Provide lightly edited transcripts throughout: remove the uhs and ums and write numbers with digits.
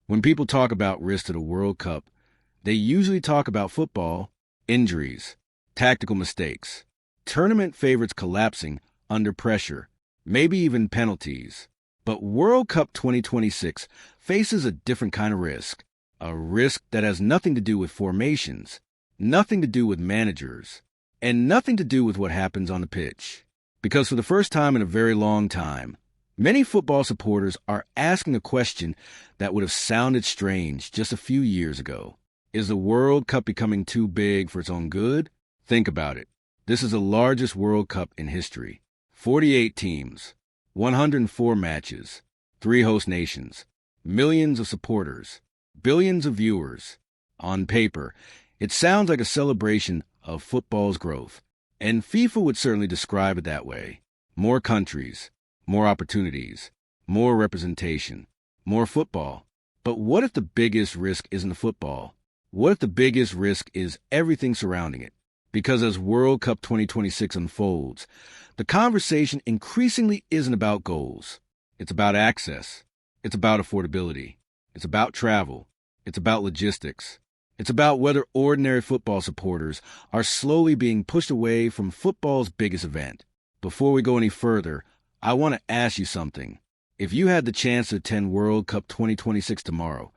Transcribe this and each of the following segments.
When people talk about risk to the World Cup, they usually talk about football, injuries, tactical mistakes, tournament favorites collapsing under pressure, maybe even penalties. But World Cup 2026 faces a different kind of risk, a risk that has nothing to do with formations, nothing to do with managers, and nothing to do with what happens on the pitch. Because for the first time in a very long time, many football supporters are asking a question that would have sounded strange just a few years ago. Is the World Cup becoming too big for its own good? Think about it. This is the largest World Cup in history. 48 teams, 104 matches, 3 host nations, millions of supporters, billions of viewers. On paper, it sounds like a celebration of football's growth, and FIFA would certainly describe it that way. More countries, more opportunities, more representation, more football. But what if the biggest risk isn't the football? What if the biggest risk is everything surrounding it? Because as World Cup 2026 unfolds, the conversation increasingly isn't about goals. It's about access. It's about affordability. It's about travel. It's about logistics. It's about whether ordinary football supporters are slowly being pushed away from football's biggest event. Before we go any further, I want to ask you something. If you had the chance to attend World Cup 2026 tomorrow,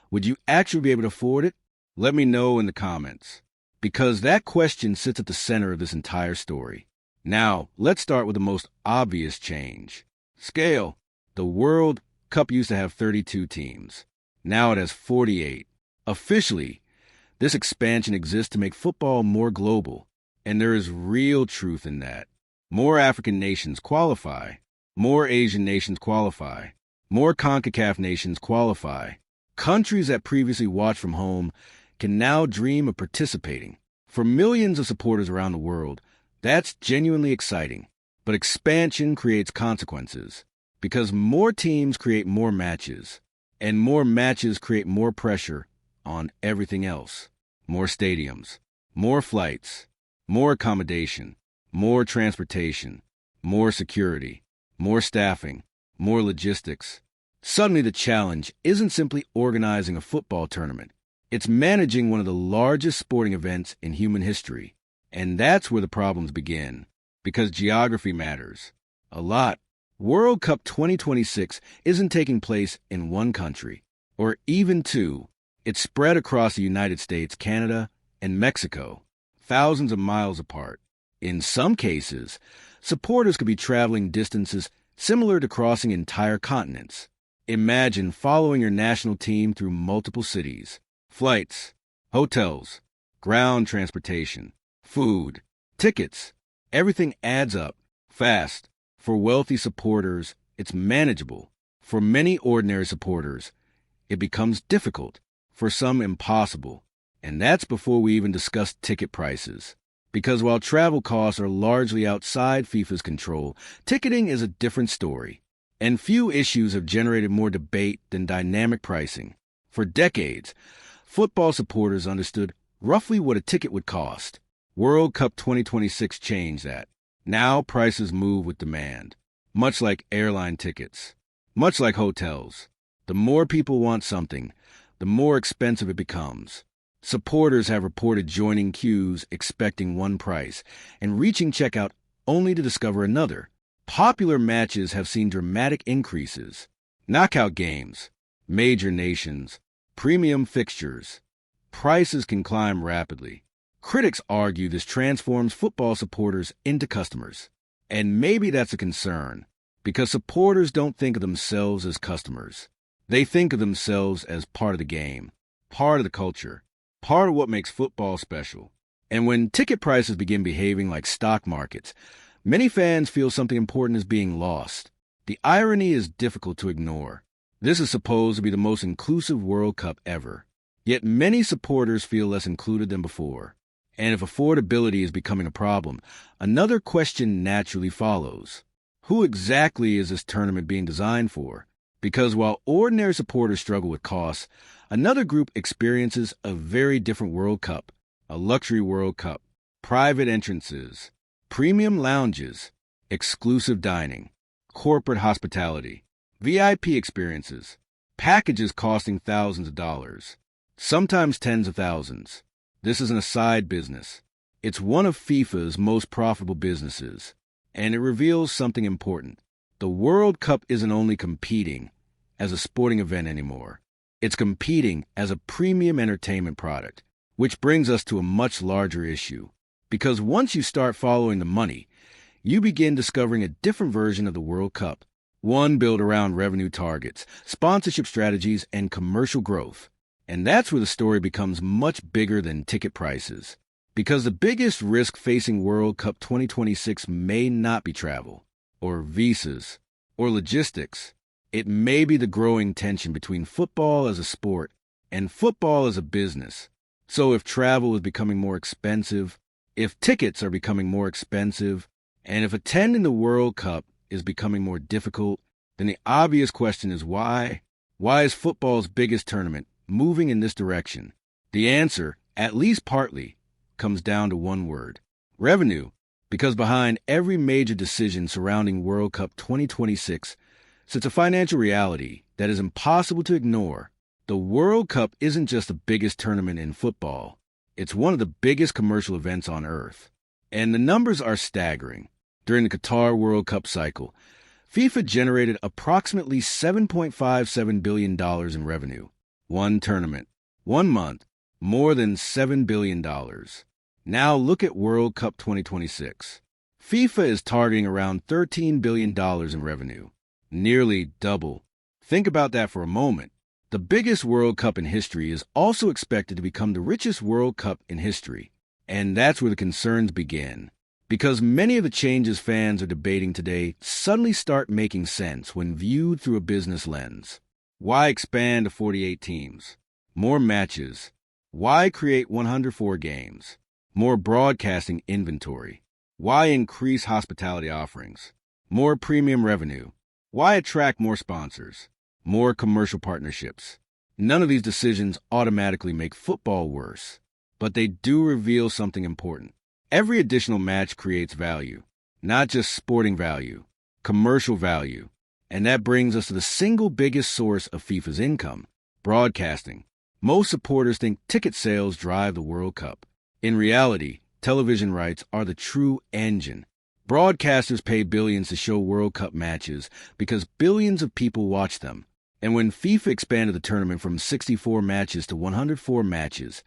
would you actually be able to afford it? Let me know in the comments, because that question sits at the center of this entire story. Now, let's start with the most obvious change. Scale. The World Cup used to have 32 teams. Now it has 48. Officially, this expansion exists to make football more global, and there is real truth in that. More African nations qualify. More Asian nations qualify. More CONCACAF nations qualify. Countries that previously watched from home can now dream of participating. For millions of supporters around the world, that's genuinely exciting. But expansion creates consequences, because more teams create more matches, and more matches create more pressure on everything else. More stadiums, more flights, more accommodation, more transportation, more security, more staffing, more logistics. Suddenly the challenge isn't simply organizing a football tournament. It's managing one of the largest sporting events in human history. And that's where the problems begin, because geography matters a lot. World Cup 2026 isn't taking place in one country, or even two. It's spread across the United States, Canada, and Mexico, thousands of miles apart. In some cases, supporters could be traveling distances similar to crossing entire continents. Imagine following your national team through multiple cities, flights, hotels, ground transportation, food, tickets. Everything adds up fast. For wealthy supporters, it's manageable. For many ordinary supporters, it becomes difficult. For some, impossible. And that's before we even discuss ticket prices. Because while travel costs are largely outside FIFA's control, ticketing is a different story. And few issues have generated more debate than dynamic pricing. For decades, football supporters understood roughly what a ticket would cost. World Cup 2026 changed that. Now prices move with demand, much like airline tickets, much like hotels. The more people want something, the more expensive it becomes. Supporters have reported joining queues expecting one price and reaching checkout only to discover another. Popular matches have seen dramatic increases. Knockout games, major nations, premium fixtures. Prices can climb rapidly. Critics argue this transforms football supporters into customers. And maybe that's a concern, because supporters don't think of themselves as customers. They think of themselves as part of the game, part of the culture, part of what makes football special. And when ticket prices begin behaving like stock markets, many fans feel something important is being lost. The irony is difficult to ignore. This is supposed to be the most inclusive World Cup ever. Yet many supporters feel less included than before. And if affordability is becoming a problem, another question naturally follows. Who exactly is this tournament being designed for? Because while ordinary supporters struggle with costs, another group experiences a very different World Cup, a luxury World Cup, private entrances, premium lounges, exclusive dining, corporate hospitality, VIP experiences, packages costing thousands of dollars, sometimes tens of thousands. This isn't a side business. It's one of FIFA's most profitable businesses, and it reveals something important. The World Cup isn't only competing as a sporting event anymore. It's competing as a premium entertainment product, which brings us to a much larger issue. Because once you start following the money, you begin discovering a different version of the World Cup, one built around revenue targets, sponsorship strategies, and commercial growth. And that's where the story becomes much bigger than ticket prices. Because the biggest risk facing World Cup 2026 may not be travel, or visas, or logistics. It may be the growing tension between football as a sport and football as a business. So if travel is becoming more expensive, if tickets are becoming more expensive, and if attending the World Cup is becoming more difficult, then the obvious question is why? Why is football's biggest tournament moving in this direction? The answer, at least partly, comes down to one word: revenue. Because behind every major decision surrounding World Cup 2026 sits a financial reality that is impossible to ignore. The World Cup isn't just the biggest tournament in football. It's one of the biggest commercial events on earth. And the numbers are staggering. During the Qatar World Cup cycle, FIFA generated approximately $7.57 billion in revenue. One tournament, 1 month, more than $7 billion. Now look at World Cup 2026. FIFA is targeting around $13 billion in revenue, nearly double. Think about that for a moment. The biggest World Cup in history is also expected to become the richest World Cup in history. And that's where the concerns begin. Because many of the changes fans are debating today suddenly start making sense when viewed through a business lens. Why expand to 48 teams? More matches. Why create 104 games? More broadcasting inventory. Why increase hospitality offerings? More premium revenue. Why attract more sponsors? More commercial partnerships. None of these decisions automatically make football worse, but they do reveal something important. Every additional match creates value, not just sporting value, commercial value. And that brings us to the single biggest source of FIFA's income: broadcasting. Most supporters think ticket sales drive the World Cup. In reality, television rights are the true engine. Broadcasters pay billions to show World Cup matches because billions of people watch them. And when FIFA expanded the tournament from 64 matches to 104 matches,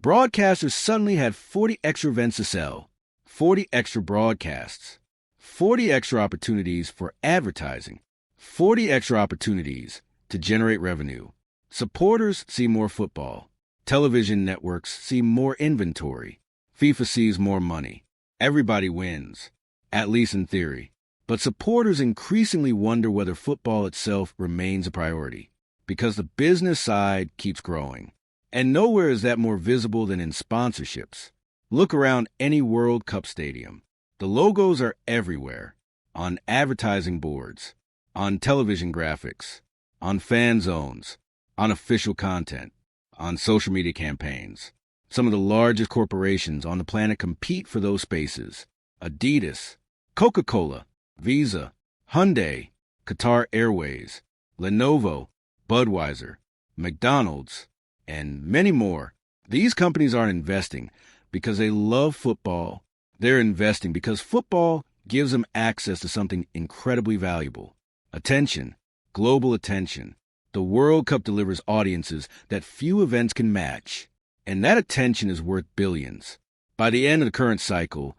broadcasters suddenly had 40 extra events to sell, 40 extra broadcasts, 40 extra opportunities for advertising, 40 extra opportunities to generate revenue. Supporters see more football. Television networks see more inventory. FIFA sees more money. Everybody wins, at least in theory. But supporters increasingly wonder whether football itself remains a priority, because the business side keeps growing. And nowhere is that more visible than in sponsorships. Look around any World Cup stadium. The logos are everywhere, on advertising boards, on television graphics, on fan zones, on official content, on social media campaigns. Some of the largest corporations on the planet compete for those spaces: Adidas, Coca-Cola, Visa, Hyundai, Qatar Airways, Lenovo, Budweiser, McDonald's, and many more. These companies aren't investing because they love football. They're investing because football gives them access to something incredibly valuable: attention, global attention. The World Cup delivers audiences that few events can match, and that attention is worth billions. By the end of the current cycle,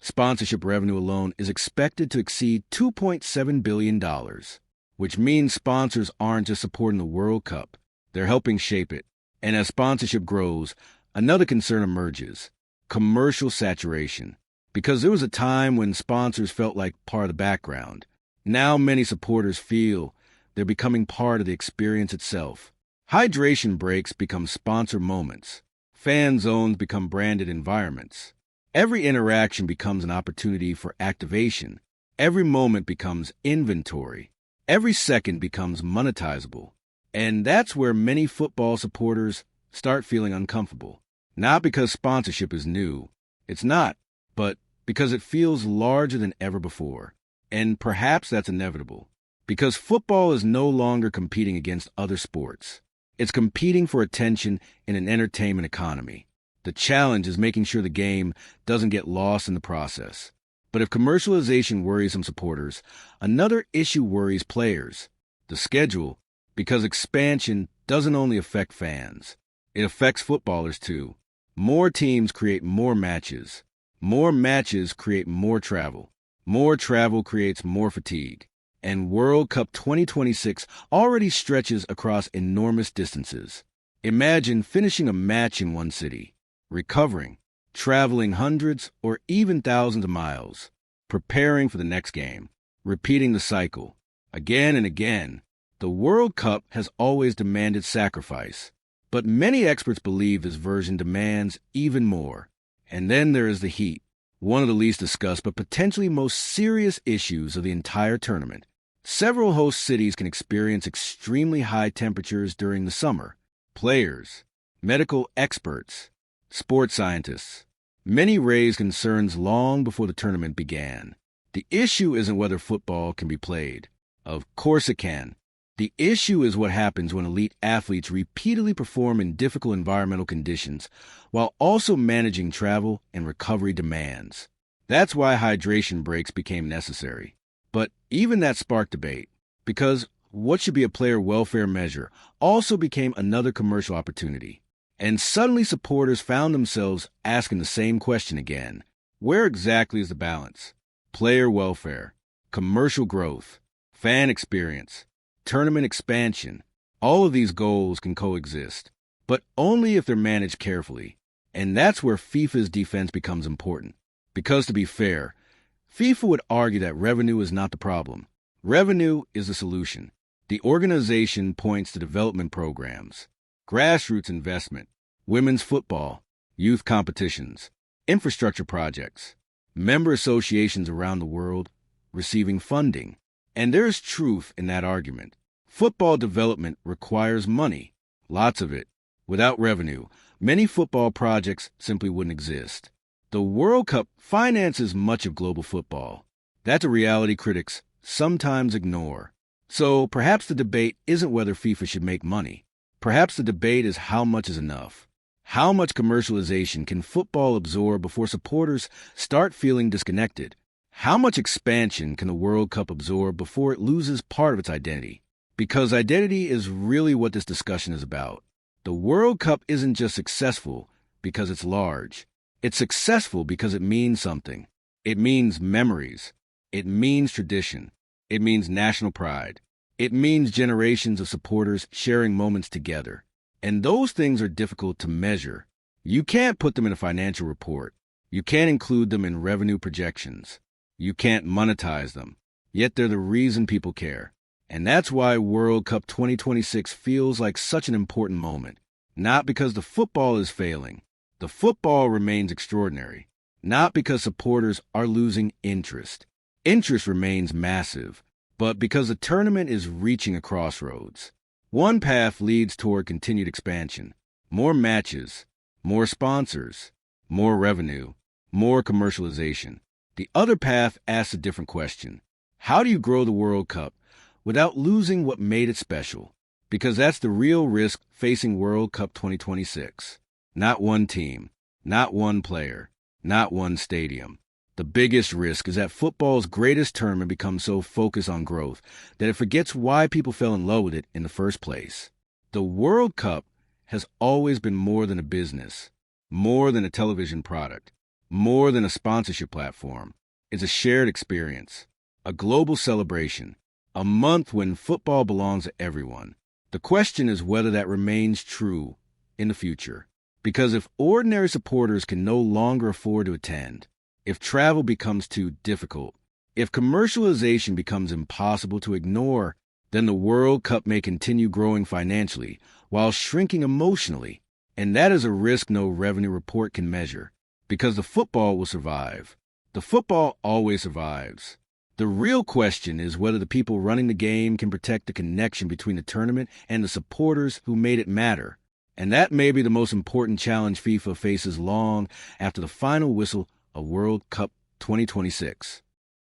sponsorship revenue alone is expected to exceed $2.7 billion, which means sponsors aren't just supporting the World Cup, they're helping shape it. And as sponsorship grows, another concern emerges: commercial saturation. Because there was a time when sponsors felt like part of the background. Now many supporters feel they're becoming part of the experience itself. Hydration breaks become sponsor moments. Fan zones become branded environments. Every interaction becomes an opportunity for activation. Every moment becomes inventory. Every second becomes monetizable. And that's where many football supporters start feeling uncomfortable. Not because sponsorship is new. It's not. But because it feels larger than ever before. And perhaps that's inevitable. Because football is no longer competing against other sports. It's competing for attention in an entertainment economy. The challenge is making sure the game doesn't get lost in the process. But if commercialization worries some supporters, another issue worries players: the schedule, because expansion doesn't only affect fans. It affects footballers too. More teams create more matches. More matches create more travel. More travel creates more fatigue. And World Cup 2026 already stretches across enormous distances. Imagine finishing a match in one city, recovering, traveling hundreds or even thousands of miles, preparing for the next game, repeating the cycle. Again and again, the World Cup has always demanded sacrifice, but many experts believe this version demands even more. And then there is the heat, one of the least discussed but potentially most serious issues of the entire tournament. Several host cities can experience extremely high temperatures during the summer. Players, medical experts, sports scientists, many raised concerns long before the tournament began. The issue isn't whether football can be played. Of course it can. The issue is what happens when elite athletes repeatedly perform in difficult environmental conditions while also managing travel and recovery demands. That's why hydration breaks became necessary. But even that sparked debate, because what should be a player welfare measure also became another commercial opportunity. And suddenly supporters found themselves asking the same question again. Where exactly is the balance? Player welfare, commercial growth, fan experience, tournament expansion. All of these goals can coexist, but only if they're managed carefully. And that's where FIFA's defense becomes important. Because to be fair, FIFA would argue that revenue is not the problem. Revenue is the solution. The organization points to development programs, grassroots investment, women's football, youth competitions, infrastructure projects, member associations around the world receiving funding. And there's truth in that argument. Football development requires money, lots of it. Without revenue, many football projects simply wouldn't exist. The World Cup finances much of global football. That's a reality critics sometimes ignore. So perhaps the debate isn't whether FIFA should make money. Perhaps the debate is how much is enough. How much commercialization can football absorb before supporters start feeling disconnected? How much expansion can the World Cup absorb before it loses part of its identity? Because identity is really what this discussion is about. The World Cup isn't just successful because it's large. It's successful because it means something. It means memories. It means tradition. It means national pride. It means generations of supporters sharing moments together. And those things are difficult to measure. You can't put them in a financial report. You can't include them in revenue projections. You can't monetize them. Yet they're the reason people care. And that's why World Cup 2026 feels like such an important moment. Not because the football is failing. The football remains extraordinary. Not because supporters are losing interest. Interest remains massive. But because the tournament is reaching a crossroads. One path leads toward continued expansion. More matches, more sponsors, more revenue, more commercialization. The other path asks a different question. How do you grow the World Cup without losing what made it special? Because that's the real risk facing World Cup 2026. Not one team, not one player, not one stadium. The biggest risk is that football's greatest tournament becomes so focused on growth that it forgets why people fell in love with it in the first place. The World Cup has always been more than a business, more than a television product, more than a sponsorship platform. It's a shared experience, a global celebration, a month when football belongs to everyone. The question is whether that remains true in the future. Because if ordinary supporters can no longer afford to attend, if travel becomes too difficult, if commercialization becomes impossible to ignore, then the World Cup may continue growing financially while shrinking emotionally. And that is a risk no revenue report can measure, because the football will survive. The football always survives. The real question is whether the people running the game can protect the connection between the tournament and the supporters who made it matter. And that may be the most important challenge FIFA faces long after the final whistle of World Cup 2026.